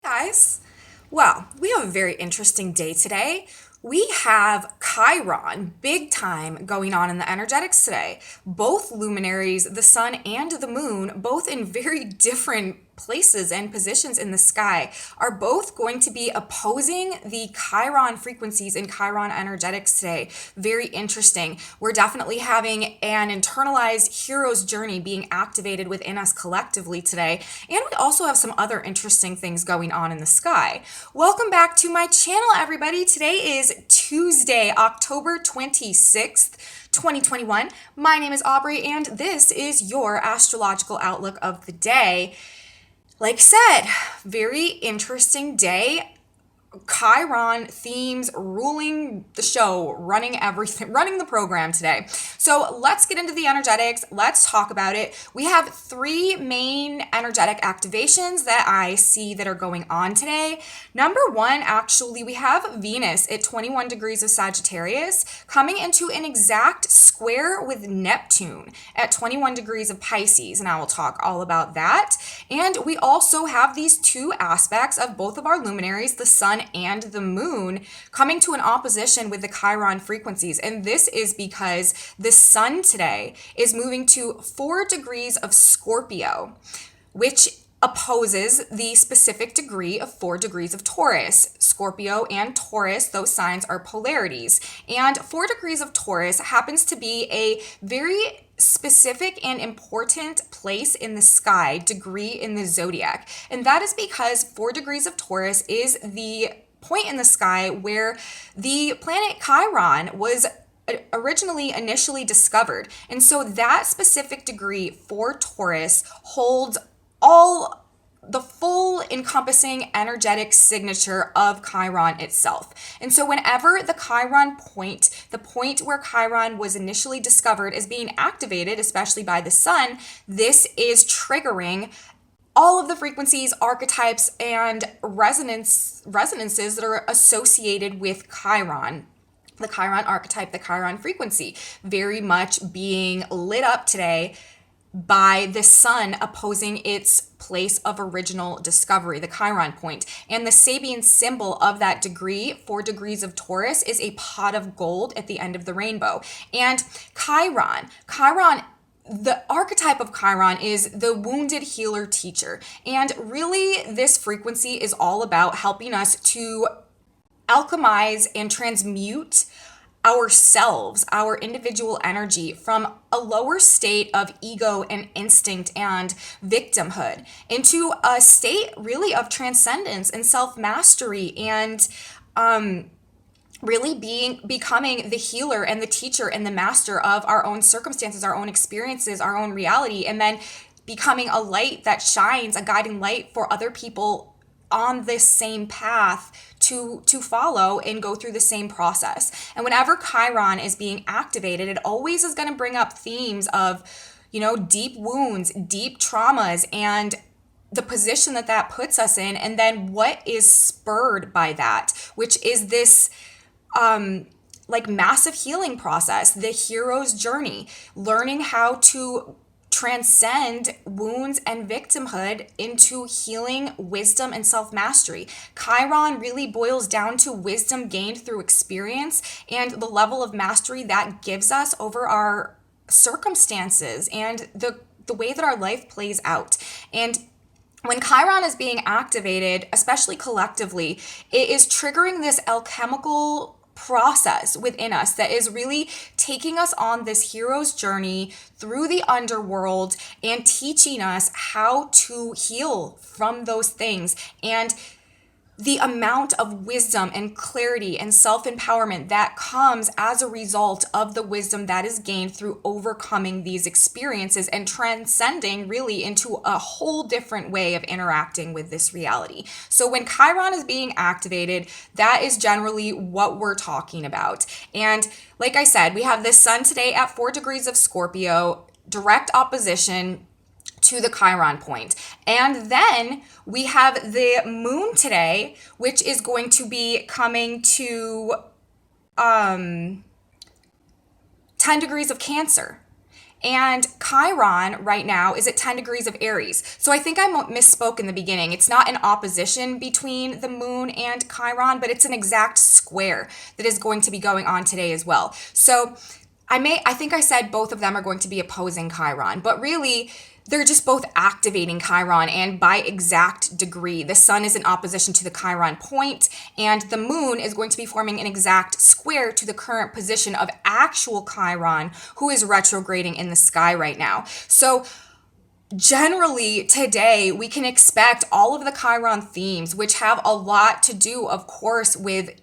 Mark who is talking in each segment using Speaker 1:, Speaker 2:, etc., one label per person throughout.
Speaker 1: Guys, well, we have a very interesting day today. We have Chiron, big time, going on in the energetics today. Both luminaries, the sun and the moon, both in very different places and positions in the sky, are both going to be opposing the Chiron frequencies in Chiron energetics today. Very interesting. We're definitely having an internalized hero's journey being activated within us collectively today. And we also have some other interesting things going on in the sky. Welcome back to my channel, everybody. Today is Tuesday, October 26th. 2021. My name is Aubrey, and this is your astrological outlook of the day. Like I said, very interesting day. Chiron themes ruling the show, running everything, running the program today. So let's get into the energetics. Let's talk about it. We have three main energetic activations that I see that are going on today. Number one, actually, we have Venus at 21 degrees of Sagittarius coming into an exact square with Neptune at 21 degrees of Pisces. And I will talk all about that. And we also have these two aspects of both of our luminaries, the sun and the moon, coming to an opposition with the Chiron frequencies. And this is because the sun today is moving to 4 degrees of Scorpio, which opposes the specific degree of 4 degrees of Taurus. Scorpio and Taurus, those signs are polarities. And 4 degrees of Taurus happens to be a very specific and important place in the sky, degree in the zodiac. And that is because 4 degrees of Taurus is the point in the sky where the planet Chiron was initially discovered. And so that specific degree for Taurus holds all the full encompassing energetic signature of Chiron itself. And so whenever the Chiron point, the point where Chiron was initially discovered, is being activated, especially by the sun, this is triggering all of the frequencies, archetypes, and resonances that are associated with Chiron. The Chiron archetype, the Chiron frequency, very much being lit up today by the sun opposing its place of original discovery, the Chiron point. And the Sabian symbol of that degree, 4 degrees of Taurus, is a pot of gold at the end of the rainbow. And Chiron, the archetype of Chiron is the wounded healer teacher. And really, this frequency is all about helping us to alchemize and transmute ourselves, our individual energy, from a lower state of ego and instinct and victimhood into a state really of transcendence and self-mastery and really becoming the healer and the teacher and the master of our own circumstances, our own experiences, our own reality, and then becoming a light that shines, a guiding light for other people on this same path to follow and go through the same process. And whenever Chiron is being activated, it always is going to bring up themes of, deep wounds, deep traumas, and the position that puts us in, and then what is spurred by that, which is this massive healing process, the hero's journey, learning how to transcend wounds and victimhood into healing, wisdom, and self-mastery. Chiron really boils down to wisdom gained through experience and the level of mastery that gives us over our circumstances and the way that our life plays out. And when Chiron is being activated, especially collectively, it is triggering this alchemical process within us that is really taking us on this hero's journey through the underworld and teaching us how to heal from those things. And the amount of wisdom and clarity and self-empowerment that comes as a result of the wisdom that is gained through overcoming these experiences and transcending really into a whole different way of interacting with this reality. So when Chiron is being activated, that is generally what we're talking about. And like I said, we have the sun today at 4 degrees of Scorpio, direct opposition to the Chiron point. And then we have the moon today, which is going to be coming to 10 degrees of Cancer. And Chiron right now is at 10 degrees of Aries. So I think I misspoke in the beginning. It's not an opposition between the moon and Chiron, but it's an exact square that is going to be going on today as well. So I think I said both of them are going to be opposing Chiron, but really they're just both activating Chiron, and by exact degree. The sun is in opposition to the Chiron point, and the moon is going to be forming an exact square to the current position of actual Chiron, who is retrograding in the sky right now. So generally today we can expect all of the Chiron themes, which have a lot to do, of course, with,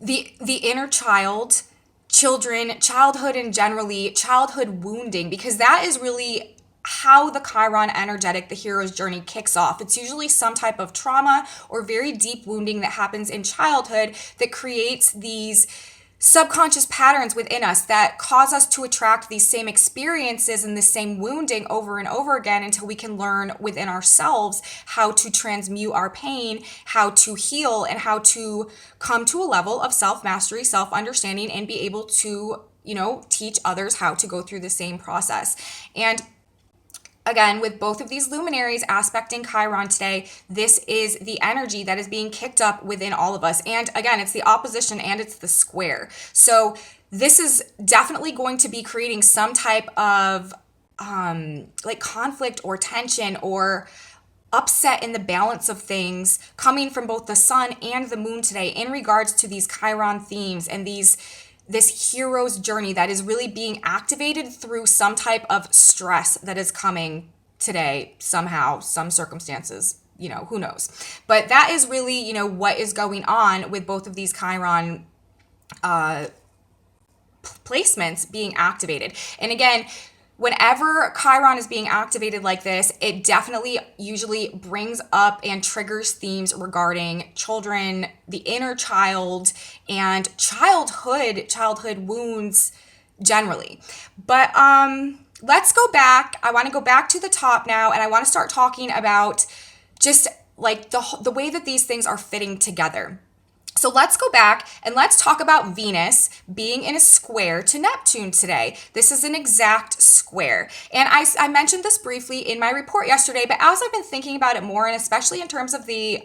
Speaker 1: the inner child, children, childhood, and generally childhood wounding, because that is really how the Chiron energetic, the hero's journey, kicks off. It's usually some type of trauma or very deep wounding that happens in childhood that creates these subconscious patterns within us that cause us to attract these same experiences and the same wounding over and over again until we can learn within ourselves how to transmute our pain, how to heal, and how to come to a level of self-mastery, self-understanding, and be able to, teach others how to go through the same process. And again, with both of these luminaries aspecting Chiron today, this is the energy that is being kicked up within all of us. And again, it's the opposition and it's the square. So this is definitely going to be creating some type of conflict or tension or upset in the balance of things coming from both the sun and the moon today in regards to these Chiron themes and this hero's journey that is really being activated through some type of stress that is coming today somehow, some circumstances, who knows. But that is really, what is going on with both of these Chiron placements being activated. And again, whenever Chiron is being activated like this, it definitely usually brings up and triggers themes regarding children, the inner child, and childhood wounds generally. But let's go back. I want to go back to the top now, and I want to start talking about just like the way that these things are fitting together. So let's go back and let's talk about Venus being in a square to Neptune today. This is an exact square. And I mentioned this briefly in my report yesterday, but as I've been thinking about it more, and especially in terms of the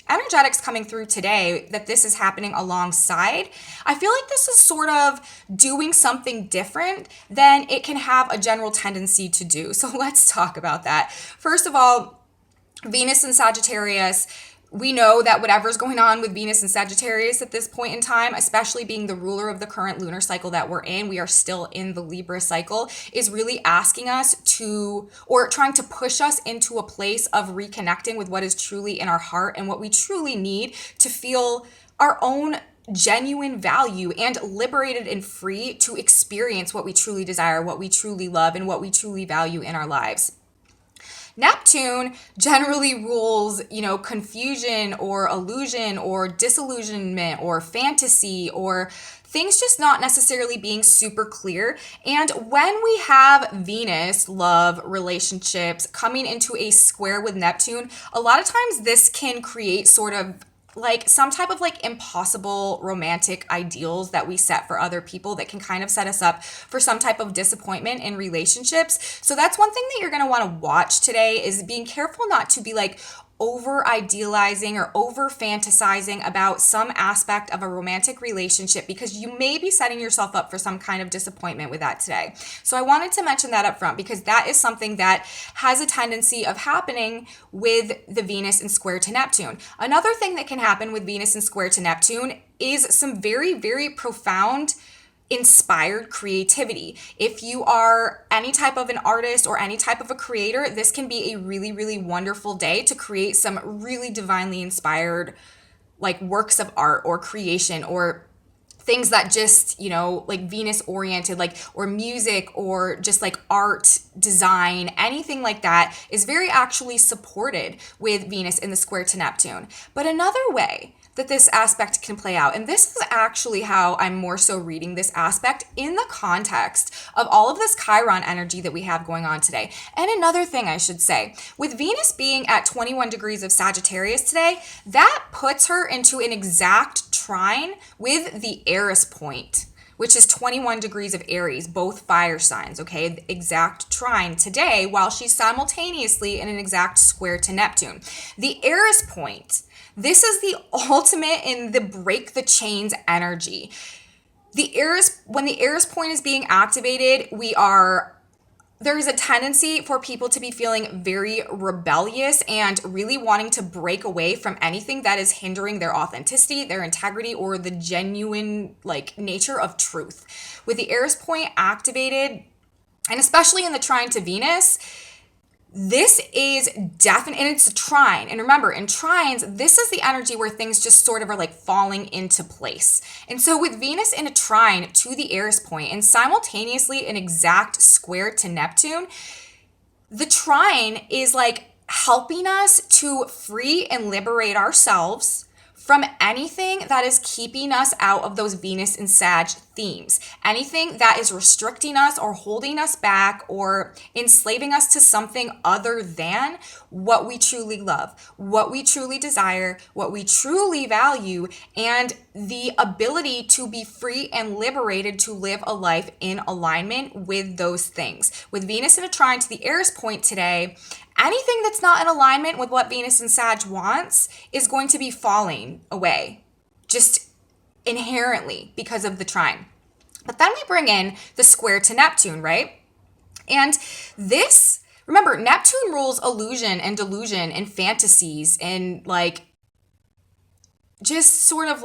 Speaker 1: energetics coming through today, that this is happening alongside, I feel like this is sort of doing something different than it can have a general tendency to do. So let's talk about that. First of all, Venus and Sagittarius. We know that whatever's going on with Venus and Sagittarius at this point in time, especially being the ruler of the current lunar cycle that we're in, we are still in the Libra cycle, is really asking us to, or trying to push us into a place of reconnecting with what is truly in our heart and what we truly need to feel our own genuine value and liberated and free to experience what we truly desire, what we truly love, and what we truly value in our lives. Neptune generally rules, confusion or illusion or disillusionment or fantasy or things just not necessarily being super clear. And when we have Venus, love, relationships coming into a square with Neptune, a lot of times this can create sort of like some type of like impossible romantic ideals that we set for other people that can kind of set us up for some type of disappointment in relationships. So that's one thing that you're going to want to watch today, is being careful not to be like over idealizing or over fantasizing about some aspect of a romantic relationship, because you may be setting yourself up for some kind of disappointment with that today. So I wanted to mention that up front because that is something that has a tendency of happening with the Venus and square to Neptune. Another thing that can happen with Venus and square to Neptune is some very, very profound inspired creativity. If you are any type of an artist or any type of a creator, this can be a really, really wonderful day to create some really divinely inspired like works of art or creation or things that just, like Venus oriented, like, or music or just like art, design, anything like that is very actually supported with Venus in the square to Neptune. But another way that this aspect can play out, and this is actually how I'm more so reading this aspect in the context of all of this Chiron energy that we have going on today. And another thing I should say, with Venus being at 21 degrees of Sagittarius today, that puts her into an exact trine with the eris point, which is 21 degrees of Aries, both fire signs, okay? The exact trine today, while she's simultaneously in an exact square to Neptune. The eris point, this is the ultimate in the break the chains energy. When the eris point is being activated, there's a tendency for people to be feeling very rebellious and really wanting to break away from anything that is hindering their authenticity, their integrity, or the genuine nature of truth. With the eris point activated, and especially in the trine to Venus, this is definite, and it's a trine. And remember, in trines, this is the energy where things just sort of are falling into place. And so with Venus in a trine to the eris point and simultaneously an exact square to Neptune, the trine is helping us to free and liberate ourselves from anything that is keeping us out of those Venus and Sag themes. Anything that is restricting us or holding us back or enslaving us to something other than what we truly love, what we truly desire, what we truly value, and the ability to be free and liberated to live a life in alignment with those things. With Venus in a trine to the eris point today, anything that's not in alignment with what Venus and Sag wants is going to be falling away, just inherently because of the trine. But then we bring in the square to Neptune, right? And this, remember, Neptune rules illusion and delusion and fantasies and just sort of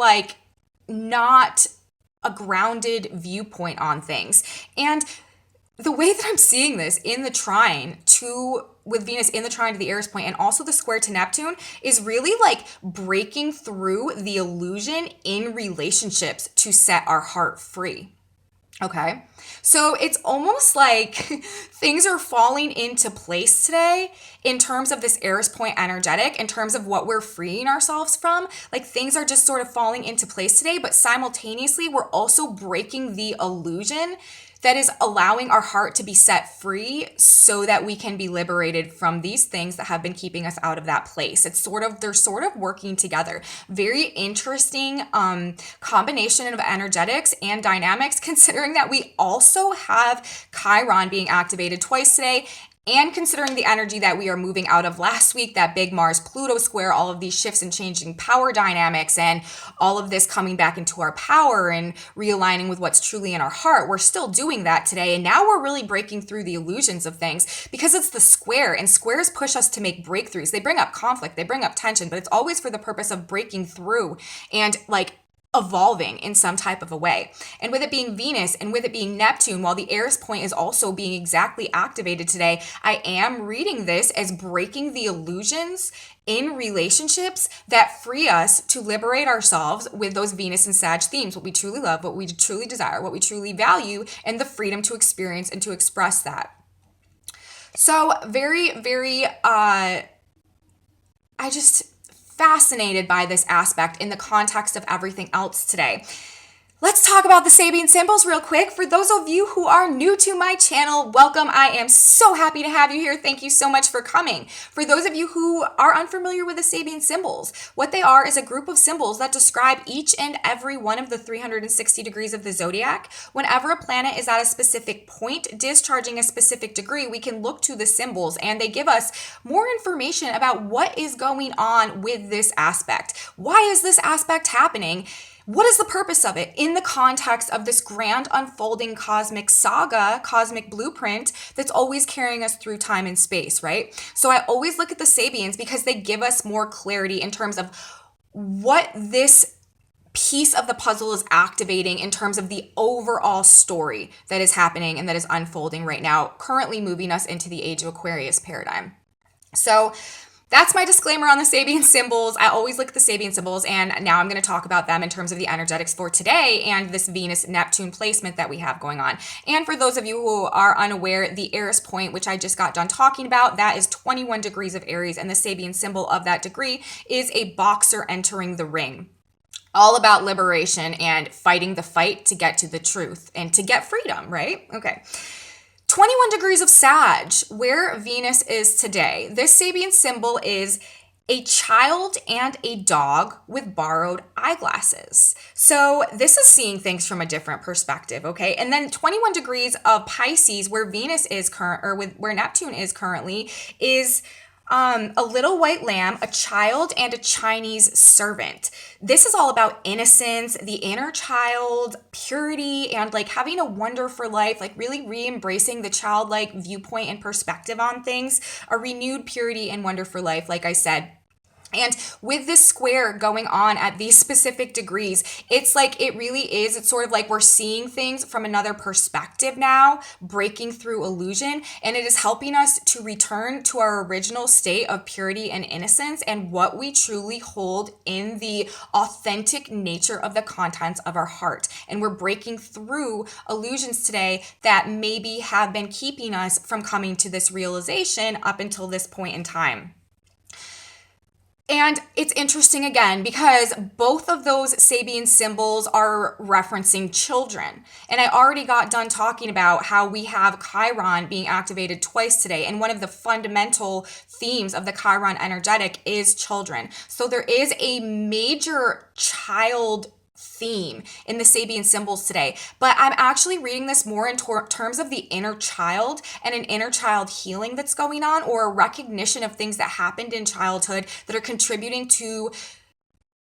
Speaker 1: not a grounded viewpoint on things. And the way that I'm seeing this in the trine with Venus in the trine to the eris point and also the square to Neptune is really breaking through the illusion in relationships to set our heart free. Okay. So it's almost like things are falling into place today in terms of this eris point energetic, in terms of what we're freeing ourselves from. Things are just sort of falling into place today, but simultaneously we're also breaking the illusion that is allowing our heart to be set free so that we can be liberated from these things that have been keeping us out of that place. They're sort of working together. Very interesting combination of energetics and dynamics, considering that we also have Chiron being activated twice today, and considering the energy that we are moving out of last week, that big Mars-Pluto square, all of these shifts and changing power dynamics and all of this coming back into our power and realigning with what's truly in our heart. We're still doing that today. And now we're really breaking through the illusions of things because it's the square, and squares push us to make breakthroughs. They bring up conflict, they bring up tension, but it's always for the purpose of breaking through and evolving in some type of a way. And with it being Venus and with it being Neptune, while the eris point is also being exactly activated today, I am reading this as breaking the illusions in relationships that free us to liberate ourselves with those Venus and Sag themes, what we truly love, what we truly desire, what we truly value, and the freedom to experience and to express that. So very, very, fascinated by this aspect in the context of everything else today. Let's talk about the Sabian symbols real quick. For those of you who are new to my channel, welcome. I am so happy to have you here. Thank you so much for coming. For those of you who are unfamiliar with the Sabian symbols, what they are is a group of symbols that describe each and every one of the 360 degrees of the zodiac. Whenever a planet is at a specific point, discharging a specific degree, we can look to the symbols and they give us more information about what is going on with this aspect. Why is this aspect happening? What is the purpose of it in the context of this grand unfolding cosmic saga, cosmic blueprint that's always carrying us through time and space, right? So I always look at the Sabians because they give us more clarity in terms of what this piece of the puzzle is activating in terms of the overall story that is happening and that is unfolding right now, currently moving us into the Age of Aquarius paradigm. So that's my disclaimer on the Sabian symbols. I always look at the Sabian symbols, and now I'm going to talk about them in terms of the energetics for today and this Venus-Neptune placement that we have going on. And for those of you who are unaware, the eris point, which I just got done talking about, that is 21 degrees of Aries, and the Sabian symbol of that degree is a boxer entering the ring. All about liberation and fighting the fight to get to the truth and to get freedom, right? Okay. 21 degrees of Sag, where Venus is today. This Sabian symbol is a child and a dog with borrowed eyeglasses. So this is seeing things from a different perspective, okay? And then 21 degrees of Pisces, where Venus is where Neptune is currently, is a little white lamb, a child, and a Chinese servant. This is all about innocence, the inner child, purity, and like having a wonder for life, like really re-embracing the childlike viewpoint and perspective on things, a renewed purity and wonder for life, like I said. And with this square going on at these specific degrees, it's like it really is. It's sort of like we're seeing things from another perspective now, breaking through illusion. And it is helping us to return to our original state of purity and innocence and what we truly hold in the authentic nature of the contents of our heart. And we're breaking through illusions today that maybe have been keeping us from coming to this realization up until this point in time. And it's interesting again because both of those Sabian symbols are referencing children. And I already got done talking about how we have Chiron being activated twice today. And one of the fundamental themes of the Chiron energetic is children. So there is a major child theme in the Sabian symbols today, but I'm actually reading this more in terms of the inner child and an inner child healing that's going on, or a recognition of things that happened in childhood that are contributing to,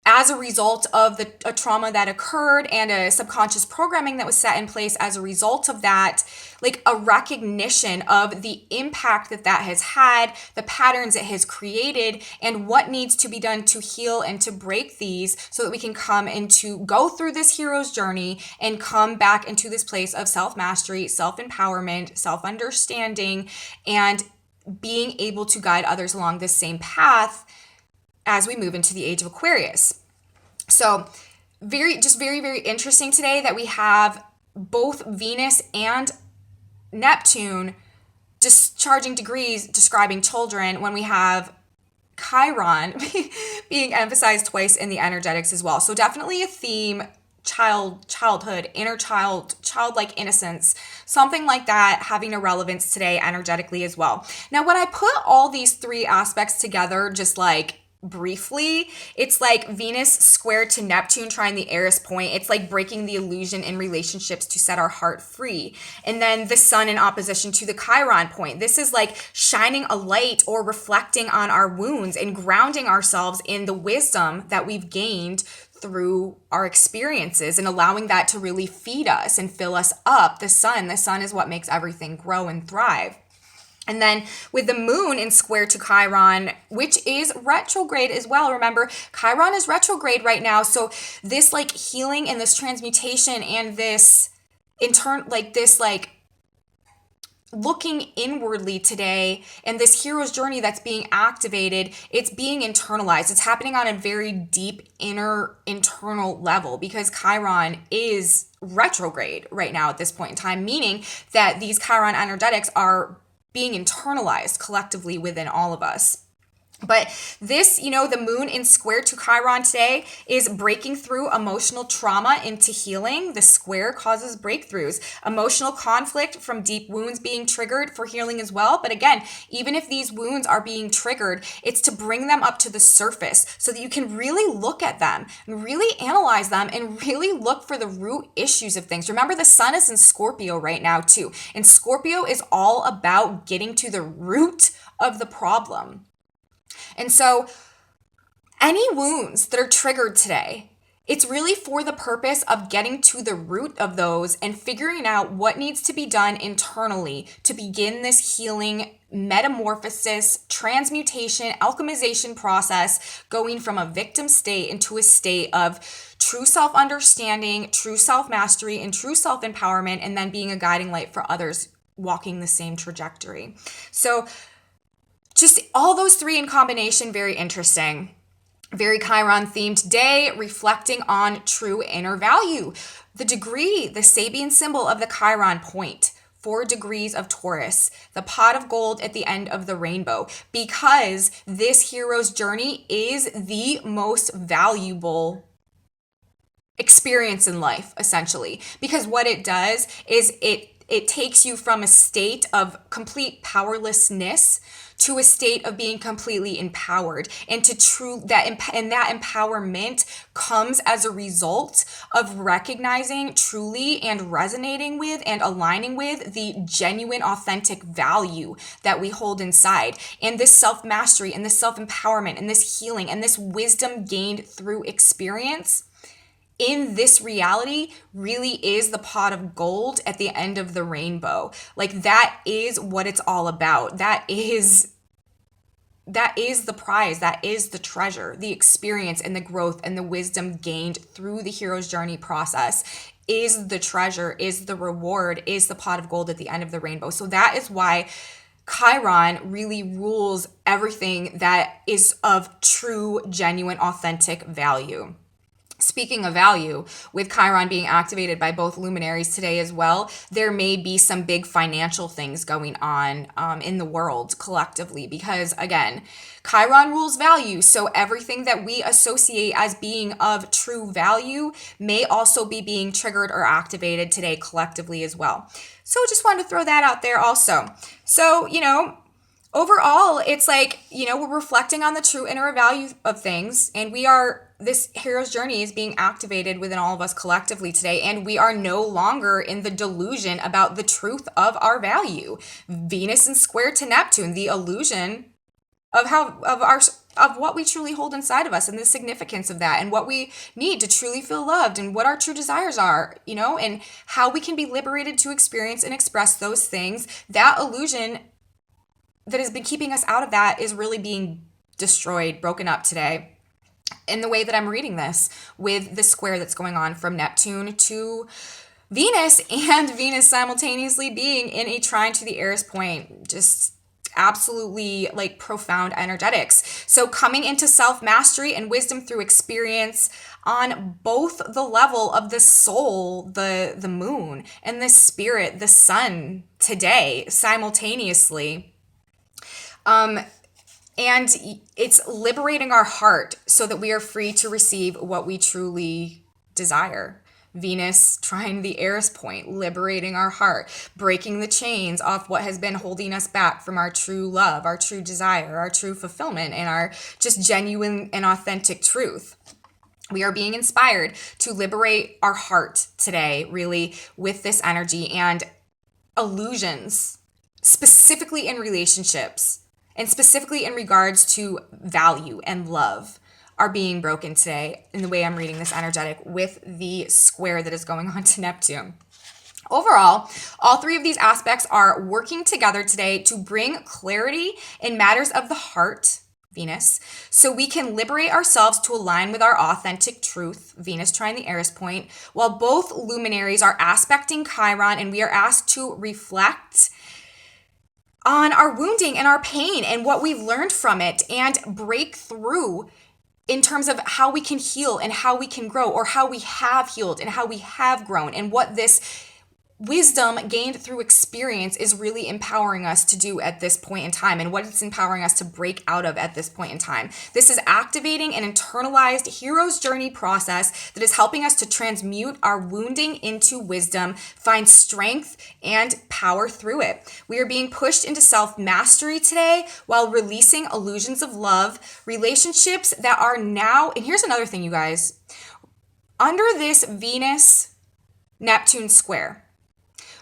Speaker 1: as a result of a trauma that occurred and a subconscious programming that was set in place as a result of that, like a recognition of the impact that that has had, the patterns it has created, and what needs to be done to heal and to break these so that we can come into, go through this hero's journey and come back into this place of self-mastery, self-empowerment, self-understanding, and being able to guide others along this same path as we move into the age of Aquarius. So very, very interesting today that we have both Venus and Neptune discharging degrees describing children, when we have Chiron being emphasized twice in the energetics as well. So definitely a theme, childhood, inner child, childlike innocence, something like that having a relevance today energetically as well. Now, when I put all these three aspects together, just like briefly, it's like Venus squared to Neptune trying the eris point. It's like breaking the illusion in relationships to set our heart free. And then the sun in opposition to the Chiron point. This is like shining a light or reflecting on our wounds and grounding ourselves in the wisdom that we've gained through our experiences and allowing that to really feed us and fill us up. The sun is what makes everything grow and thrive. And then with the moon in square to Chiron, which is retrograde as well. Remember, Chiron is retrograde right now. So this like healing and this transmutation and this looking inwardly today, and this hero's journey that's being activated, it's being internalized. It's happening on a very deep internal level because Chiron is retrograde right now at this point in time, meaning that these Chiron energetics are being internalized collectively within all of us. But this, the moon in square to Chiron today is breaking through emotional trauma into healing. The square causes breakthroughs. Emotional conflict from deep wounds being triggered for healing as well. But again, even if these wounds are being triggered, it's to bring them up to the surface so that you can really look at them and really analyze them and really look for the root issues of things. Remember, the sun is in Scorpio right now too. And Scorpio is all about getting to the root of the problem. And so any wounds that are triggered today, it's really for the purpose of getting to the root of those and figuring out what needs to be done internally to begin this healing, metamorphosis, transmutation, alchemization process, going from a victim state into a state of true self-understanding, true self-mastery, and true self-empowerment, and then being a guiding light for others walking the same trajectory. So just all those three in combination, very interesting. Very Chiron themed today, reflecting on true inner value. The degree, the Sabian symbol of the Chiron point, 4 degrees of Taurus, the pot of gold at the end of the rainbow, because this hero's journey is the most valuable experience in life, essentially. Because what it does is it takes you from a state of complete powerlessness to a state of being completely empowered, and that empowerment comes as a result of recognizing truly and resonating with and aligning with the genuine authentic value that we hold inside, and this self-mastery and this self-empowerment and this healing and this wisdom gained through experience in this reality really is the pot of gold at the end of the rainbow. Like, that is what it's all about. That is the prize, that is the treasure, the experience and the growth and the wisdom gained through the hero's journey process is the treasure, is the reward, is the pot of gold at the end of the rainbow. So that is why Chiron really rules everything that is of true, genuine, authentic value. Speaking of value, with Chiron being activated by both luminaries today as well, there may be some big financial things going on in the world collectively, because again, Chiron rules value. So everything that we associate as being of true value may also be being triggered or activated today collectively as well. So just wanted to throw that out there also. So, overall, it's like, we're reflecting on the true inner value of things, and this hero's journey is being activated within all of us collectively today, and we are no longer in the delusion about the truth of our value. Venus and square to Neptune, the illusion of what we truly hold inside of us, and the significance of that, and what we need to truly feel loved, and what our true desires are, and how we can be liberated to experience and express those things. That illusion that has been keeping us out of that is really being destroyed, broken up today, in the way that I'm reading this, with the square that's going on from Neptune to Venus, and Venus simultaneously being in a trine to the eris point. Just absolutely like profound energetics. So coming into self-mastery and wisdom through experience on both the level of the soul, the moon, and the spirit, the sun, today simultaneously. And it's liberating our heart so that we are free to receive what we truly desire. Venus trying the eris point, liberating our heart, breaking the chains off what has been holding us back from our true love, our true desire, our true fulfillment, and our just genuine and authentic truth. We are being inspired to liberate our heart today, really, with this energy, and illusions, specifically in relationships, and specifically in regards to value and love, are being broken today in the way I'm reading this energetic with the square that is going on to Neptune. Overall, all three of these aspects are working together today to bring clarity in matters of the heart, Venus, so we can liberate ourselves to align with our authentic truth, Venus trine the eris point, while both luminaries are aspecting Chiron, and we are asked to reflect on our wounding and our pain and what we've learned from it, and break through in terms of how we can heal and how we can grow, or how we have healed and how we have grown, and what this wisdom gained through experience is really empowering us to do at this point in time, and what it's empowering us to break out of at this point in time. This is activating an internalized hero's journey process that is helping us to transmute our wounding into wisdom, find strength and power through it. We are being pushed into self-mastery today while releasing illusions of love, relationships that are now, and here's another thing, you guys, under this Venus-Neptune square,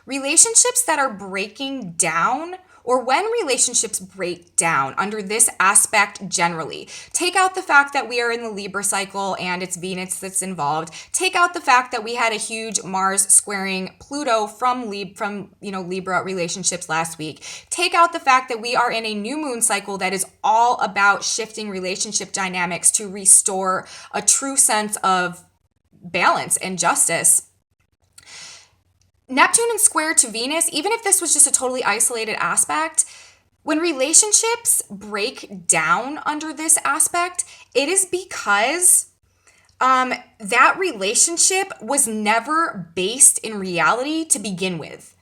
Speaker 1: relationships that are breaking down, or when relationships break down under this aspect generally, take out the fact that we are in the Libra cycle and it's Venus that's involved. Take out the fact that we had a huge Mars squaring Pluto from Libra relationships last week. Take out the fact that we are in a new moon cycle that is all about shifting relationship dynamics to restore a true sense of balance and justice. Neptune and square to Venus, even if this was just a totally isolated aspect, when relationships break down under this aspect, it is because that relationship was never based in reality to begin with.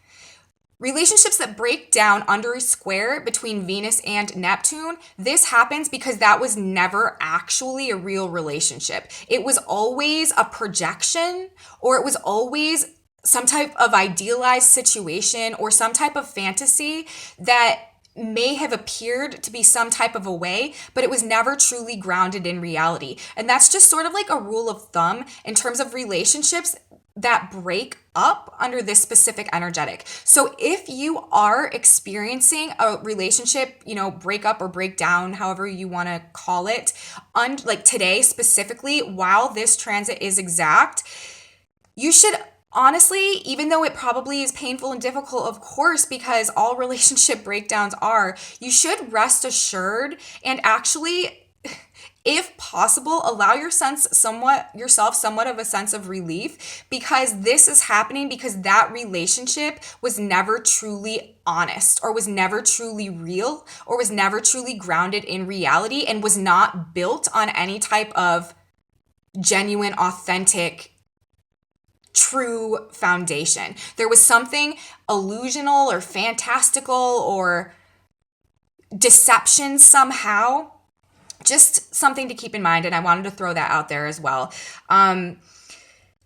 Speaker 1: Relationships that break down under a square between Venus and Neptune, this happens because that was never actually a real relationship. It was always a projection, or it was always some type of idealized situation, or some type of fantasy that may have appeared to be some type of a way, but it was never truly grounded in reality. And that's just sort of like a rule of thumb in terms of relationships that break up under this specific energetic. So if you are experiencing a relationship, breakup or breakdown, however you want to call it, like today specifically, while this transit is exact, you should honestly, even though it probably is painful and difficult, of course, because all relationship breakdowns are, you should rest assured and actually, if possible, allow yourself somewhat of a sense of relief, because this is happening because that relationship was never truly honest, or was never truly real, or was never truly grounded in reality, and was not built on any type of genuine, authentic, true foundation. There was something illusional or fantastical or deception somehow. Just something to keep in mind, and I wanted to throw that out there as well.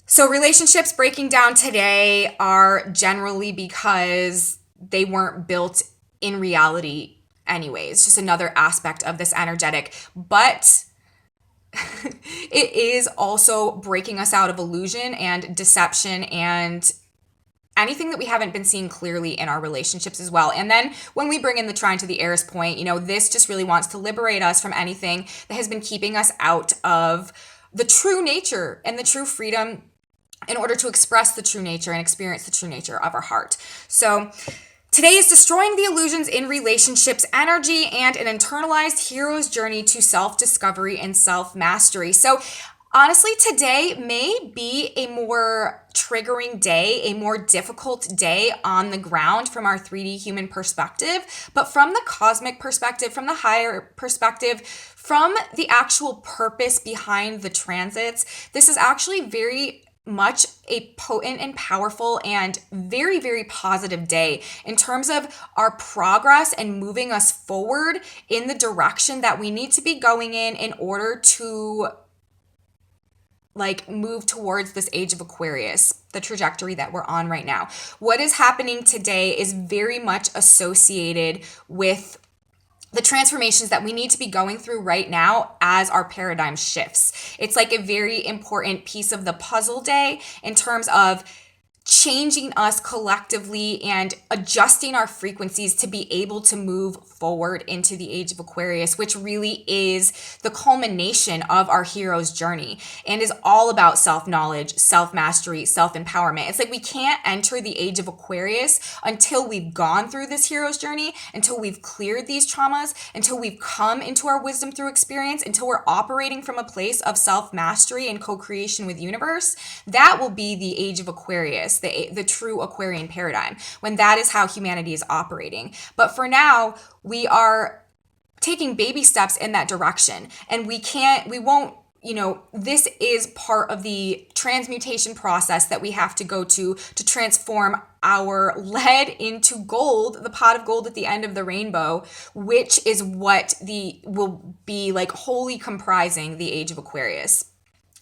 Speaker 1: So relationships breaking down today are generally because they weren't built in reality anyways. Just another aspect of this energetic. But it is also breaking us out of illusion and deception and anything that we haven't been seeing clearly in our relationships as well. And then when we bring in the trine to the eris point, this just really wants to liberate us from anything that has been keeping us out of the true nature and the true freedom in order to express the true nature and experience the true nature of our heart. So today is destroying the illusions in relationships energy and an internalized hero's journey to self-discovery and self-mastery. So honestly, today may be a more triggering day, a more difficult day on the ground from our 3D human perspective, but from the cosmic perspective, from the higher perspective, from the actual purpose behind the transits, this is actually very much a potent and powerful and very, very positive day in terms of our progress and moving us forward in the direction that we need to be going in order to move towards this age of Aquarius, the trajectory that we're on right now. What is happening today is very much associated with the transformations that we need to be going through right now as our paradigm shifts. It's like a very important piece of the puzzle day in terms of changing us collectively and adjusting our frequencies to be able to move forward into the age of Aquarius, which really is the culmination of our hero's journey and is all about self-knowledge, self-mastery, self-empowerment. It's like we can't enter the age of Aquarius until we've gone through this hero's journey, until we've cleared these traumas, until we've come into our wisdom through experience, until we're operating from a place of self-mastery and co-creation with universe. That will be the age of Aquarius, the true Aquarian paradigm, when that is how humanity is operating. But for now, we are taking baby steps in that direction, and we won't, this is part of the transmutation process that we have to go to transform our lead into gold, the pot of gold at the end of the rainbow, which is what will be wholly comprising the age of Aquarius.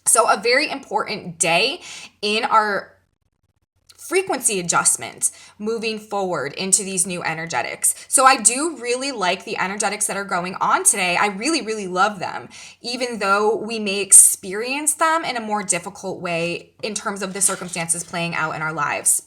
Speaker 1: So a very important day in our frequency adjustment moving forward into these new energetics. So I do really like the energetics that are going on today. I really, really love them, even though we may experience them in a more difficult way in terms of the circumstances playing out in our lives.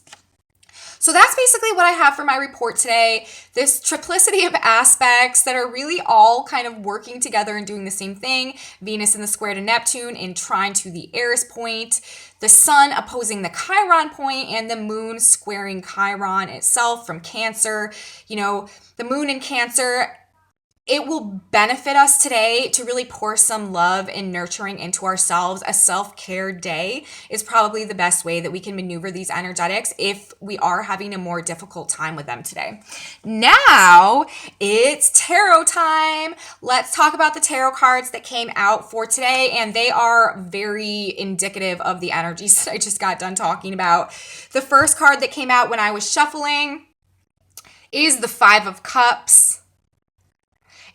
Speaker 1: So that's basically what I have for my report today. This triplicity of aspects that are really all kind of working together and doing the same thing. Venus in the square to Neptune in trine to the eris point. The sun opposing the Chiron point, and the moon squaring Chiron itself from Cancer. The moon in Cancer, it will benefit us today to really pour some love and nurturing into ourselves. A self-care day is probably the best way that we can maneuver these energetics if we are having a more difficult time with them today. Now it's tarot time. Let's talk about the tarot cards that came out for today, and they are very indicative of the energies that I just got done talking about. The first card that came out when I was shuffling is the Five of Cups.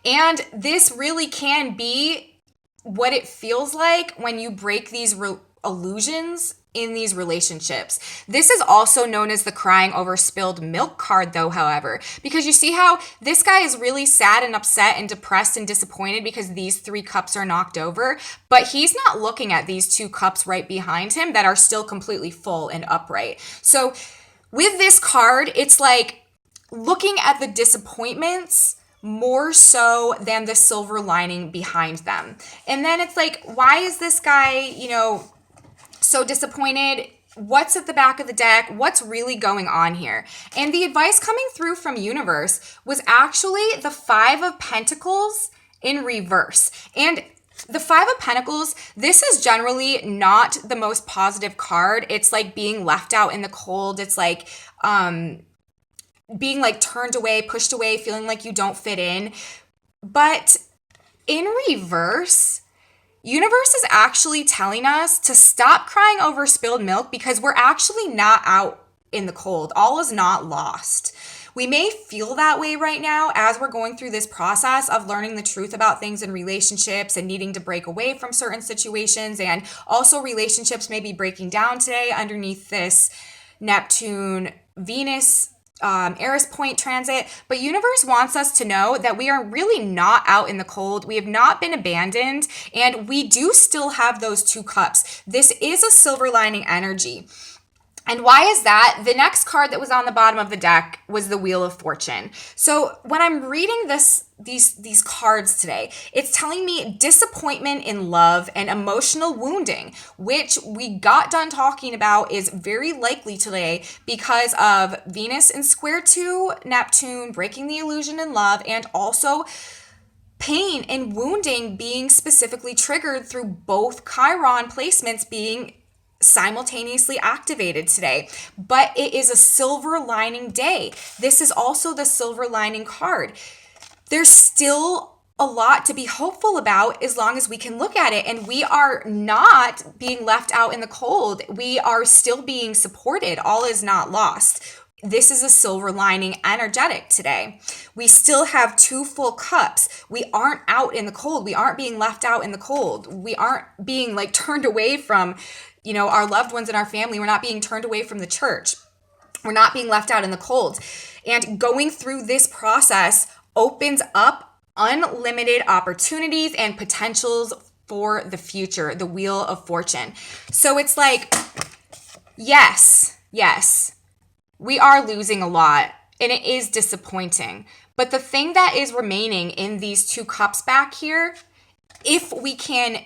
Speaker 1: And this really can be what it feels like when you break these illusions in these relationships. This is also known as the crying over spilled milk card though, however, because you see how this guy is really sad and upset and depressed and disappointed because these 3 cups are knocked over, but he's not looking at these 2 cups right behind him that are still completely full and upright. So with this card, it's like looking at the disappointments more so than the silver lining behind them. And then it's like, why is this guy, so disappointed? What's at the back of the deck? What's really going on here? And the advice coming through from universe was actually the 5 of Pentacles in reverse. And the 5 of Pentacles, this is generally not the most positive card. It's like being left out in the cold. It's like being like turned away, pushed away, feeling like you don't fit in. But in reverse, universe is actually telling us to stop crying over spilled milk because we're actually not out in the cold. All is not lost. We may feel that way right now as we're going through this process of learning the truth about things in relationships and needing to break away from certain situations. And also relationships may be breaking down today underneath this Neptune, Venus, eris point transit, but universe wants us to know that we are really not out in the cold. We have not been abandoned, and we do still have those 2 cups. This is a silver lining energy. And why is that? The next card that was on the bottom of the deck was the Wheel of Fortune. So when I'm reading these cards today, it's telling me disappointment in love and emotional wounding, which we got done talking about is very likely today because of Venus in square to Neptune, breaking the illusion in love, and also pain and wounding being specifically triggered through both Chiron placements being simultaneously activated today. But it is a silver lining day. This is also the silver lining card. There's still a lot to be hopeful about as long as we can look at it, and we are not being left out in the cold. We are still being supported. All is not lost. This is a silver lining energetic today. We still have 2 full cups. We aren't out in the cold. We aren't being left out in the cold. We aren't being like turned away from our loved ones and our family. We're not being turned away from the church. We're not being left out in the cold. And going through this process opens up unlimited opportunities and potentials for the future, the Wheel of Fortune. So it's like, yes, we are losing a lot, and it is disappointing. But the thing that is remaining in these 2 cups back here, if we can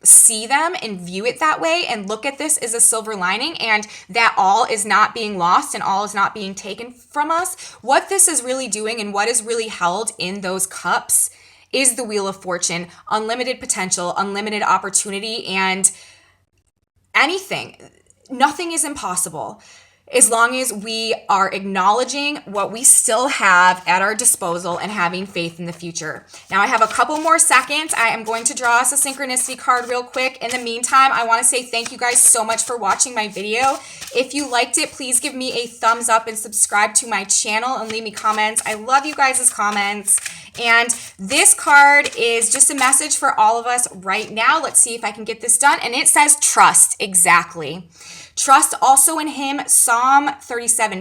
Speaker 1: see them and view it that way and look at this as a silver lining and that all is not being lost and all is not being taken from us, what this is really doing and what is really held in those cups is the Wheel of Fortune, unlimited potential, unlimited opportunity, and anything. Nothing is impossible as long as we are acknowledging what we still have at our disposal and having faith in the future. Now, I have a couple more seconds. I am going to draw us a synchronicity card real quick. In the meantime, I want to say thank you guys so much for watching my video. If you liked it, please give me a thumbs up and subscribe to my channel and leave me comments. I love you guys' comments. And this card is just a message for all of us right now. Let's see if I can get this done. And it says trust, exactly. Trust also in him, Psalm 37:4.